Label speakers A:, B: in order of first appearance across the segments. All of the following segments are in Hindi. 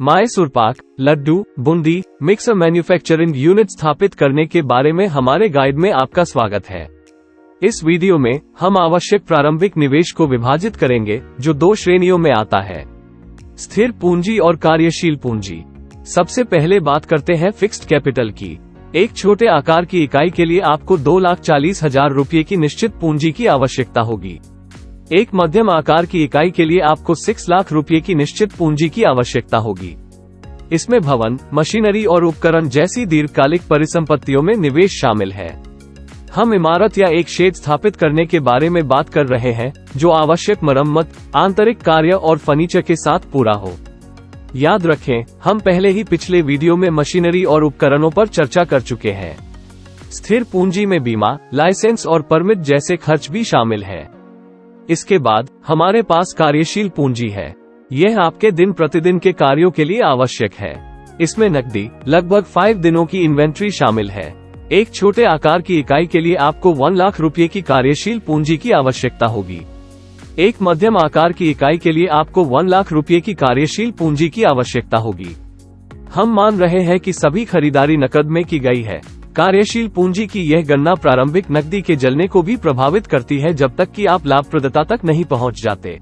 A: Mysore pak, laddu, boondi, mixer manufacturing unit स्थापित करने के बारे में हमारे गाइड में आपका स्वागत है। इस वीडियो में हम आवश्यक प्रारंभिक निवेश को विभाजित करेंगे, जो 2 श्रेणियों में आता है, स्थिर पूंजी और कार्यशील पूंजी। सबसे पहले बात करते हैं फिक्स्ड कैपिटल की। एक छोटे आकार की इकाई के लिए आपको 2,40,000 रुपये की निश्चित पूंजी की आवश्यकता होगी। एक मध्यम आकार की इकाई के लिए आपको 6 लाख रुपये की निश्चित पूंजी की आवश्यकता होगी। इसमें भवन, मशीनरी और उपकरण जैसी दीर्घकालिक परिसंपत्तियों में निवेश शामिल है। हम इमारत या एक शेड स्थापित करने के बारे में बात कर रहे हैं, जो आवश्यक मरम्मत, आंतरिक कार्य और फर्नीचर के साथ पूरा हो। याद रखें, हम पहले ही पिछले वीडियो में मशीनरी और उपकरणों पर चर्चा कर चुके हैं। स्थिर पूंजी में बीमा, लाइसेंस और परमिट जैसे खर्च भी शामिल है। इसके बाद हमारे पास कार्यशील पूंजी है। यह आपके दिन प्रतिदिन के कार्यों के लिए आवश्यक है। इसमें नकदी, लगभग 5 दिनों की इन्वेंट्री शामिल है। एक छोटे आकार की इकाई के लिए आपको 1 लाख रुपये की कार्यशील पूंजी की आवश्यकता होगी। एक मध्यम आकार की इकाई के लिए आपको 1 लाख रुपये की कार्यशील पूंजी की आवश्यकता होगी। हम मान रहे हैं कि सभी खरीदारी नकद में की गई है। कार्यशील पूंजी की यह गणना प्रारंभिक नकदी के जलने को भी प्रभावित करती है जब तक कि आप लाभप्रदता तक नहीं पहुंच जाते।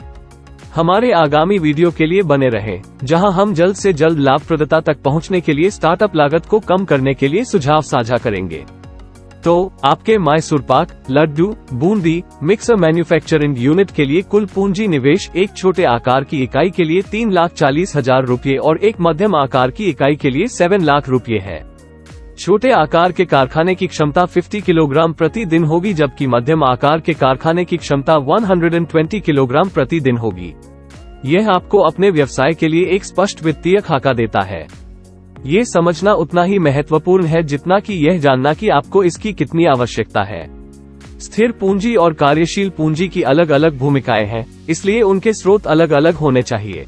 A: हमारे आगामी वीडियो के लिए बने रहें, जहां हम जल्द से जल्द लाभप्रदता तक पहुंचने के लिए स्टार्टअप लागत को कम करने के लिए सुझाव साझा करेंगे। तो आपके Mysore pak, laddu, boondi, mixer manufacturing unit के लिए कुल पूंजी निवेश एक छोटे आकार की इकाई के लिए 3,40,000 रुपये और एक मध्यम आकार की इकाई के लिए 7 लाख रुपये है। छोटे आकार के कारखाने की क्षमता 50 किलोग्राम प्रति दिन होगी, जबकि मध्यम आकार के कारखाने की क्षमता 120 किलोग्राम प्रति दिन होगी। यह आपको अपने व्यवसाय के लिए एक स्पष्ट वित्तीय खाका देता है। ये समझना उतना ही महत्वपूर्ण है जितना कि यह जानना कि आपको इसकी कितनी आवश्यकता है। स्थिर पूंजी और कार्यशील पूंजी की अलग अलग भूमिकाएं हैं, इसलिए उनके स्रोत अलग अलग होने चाहिए।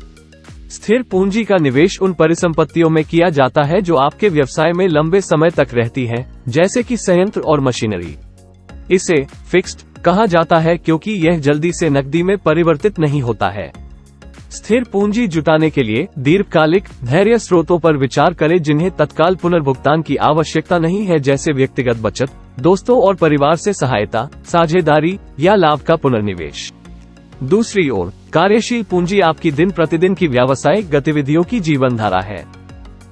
A: स्थिर पूंजी का निवेश उन परिसंपत्तियों में किया जाता है जो आपके व्यवसाय में लंबे समय तक रहती हैं, जैसे कि संयंत्र और मशीनरी। इसे फिक्स्ड कहा जाता है क्योंकि यह जल्दी से नकदी में परिवर्तित नहीं होता है। स्थिर पूंजी जुटाने के लिए दीर्घकालिक धैर्य स्रोतों पर विचार करें जिन्हें तत्काल पुनर्भुगतान की आवश्यकता नहीं है, जैसे व्यक्तिगत बचत, दोस्तों और परिवार से सहायता, साझेदारी या लाभ का पुनर्निवेश। दूसरी ओर, कार्यशील पूंजी आपकी दिन प्रतिदिन की व्यावसायिक गतिविधियों की जीवनधारा है।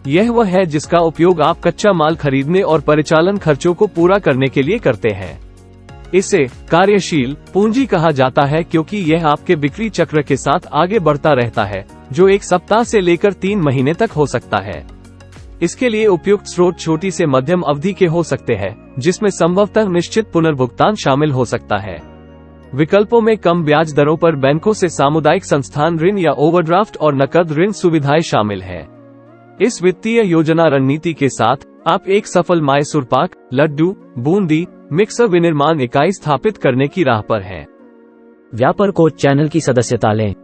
A: यह वह है जिसका उपयोग आप कच्चा माल खरीदने और परिचालन खर्चों को पूरा करने के लिए करते हैं। इसे कार्यशील पूंजी कहा जाता है क्योंकि यह आपके बिक्री चक्र के साथ आगे बढ़ता रहता है, जो 1 सप्ताह से लेकर 3 महीने तक हो सकता है। इसके लिए उपयुक्त स्रोत छोटी से मध्यम अवधि के हो सकते हैं, जिसमें संभवतः निश्चित पुनर्भुगतान शामिल हो सकता है। विकल्पों में कम ब्याज दरों पर बैंकों से सामुदायिक संस्थान ऋण या ओवरड्राफ्ट और नकद ऋण सुविधाएं शामिल है। इस वित्तीय योजना रणनीति के साथ आप एक सफल मैसूर पाक, लड्डू, बूंदी, मिक्सर विनिर्माण इकाई स्थापित करने की राह पर हैं।
B: व्यापार कोच चैनल की सदस्यता लें।